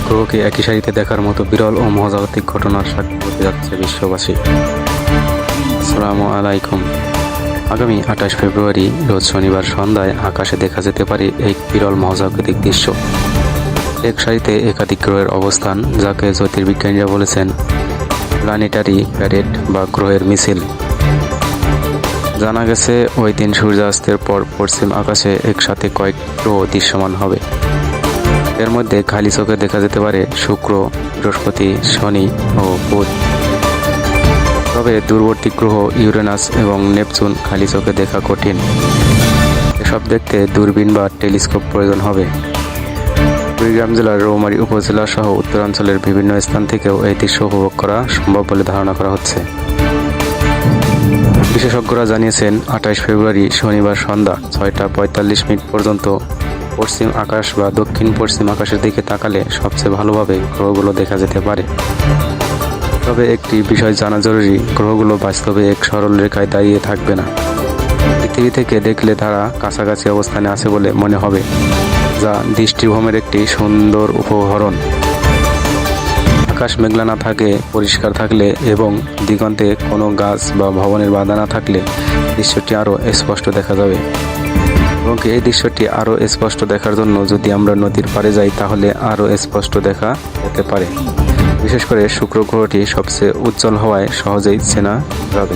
গ্রহকে একই সারিতে দেখার মতো বিরল ও মহাজাগতিক ঘটনার সাক্ষী হতে যাচ্ছে বিশ্ববাসী। আসসালামু আলাইকুম। আগামী 28 ফেব্রুয়ারি রোজ শনিবার সন্ধ্যায় আকাশে দেখা যেতে পারে এক বিরল মহাজাগতিক দৃশ্য। এক সারিতে একাধিক গ্রহের অবস্থান, যাকে জ্যোতির্বিজ্ঞানীরা বলেছেন প্ল্যানেটারি প্যারেড বা গ্রহের মিছিল। জানা গেছে ওই দিন সূর্যাস্তের পর পশ্চিম আকাশে একসাথে কয়েক গ্রহ দৃশ্যমান হবে। এর মধ্যে খালি চোখে দেখা যেতে পারে শুক্র, বৃহস্পতি, শনি ও বুধ। তবে দূরবর্তী গ্রহ ইউরেনাস এবং নেপচুন খালি চোখে দেখা কঠিন। এসব দেখতে দূরবীন বা টেলিস্কোপ প্রয়োজন হবে। কুড়িগ্রাম জেলার রৌমারী উপজেলা সহ উত্তরাঞ্চলের বিভিন্ন স্থান থেকেও এই দৃশ্য উপভোগ করা সম্ভব বলে ধারণা করা হচ্ছে। বিশেষজ্ঞরা জানিয়েছেন 28 ফেব্রুয়ারি শনিবার সন্ধ্যা 6টা 45 মিনিট পর্যন্ত পশ্চিম আকাশ বা দক্ষিণ পশ্চিম আকাশের দিকে তাকালে সবচেয়ে ভালোভাবে গ্রহগুলো দেখা যেতে পারে। তবে একটি বিষয় জানা জরুরি, গ্রহগুলো বাস্তবে এক সরল রেখায় দাঁড়িয়ে থাকবে না। পৃথিবী থেকে দেখলে তারা কাছাকাছি অবস্থানে আছে বলে মনে হবে, যা দৃষ্টিভ্রমের একটি সুন্দর উপকরণ। আকাশ মেঘলা না থাকে, পরিষ্কার থাকলে এবং দিগন্তে কোনো গাছ বা ভবনের বাধা না থাকলে দৃশ্যটি আরও স্পষ্ট দেখা যাবে। এবং এই দৃশ্যটি আরও স্পষ্ট দেখার জন্য যদি আমরা নদীর পাড়ে যাই তাহলে আরও স্পষ্ট দেখা যেতে পারে। বিশেষ করে শুক্র গ্রহটি সবচেয়ে উজ্জ্বল হওয়ায় সহজেই চেনা যাবে।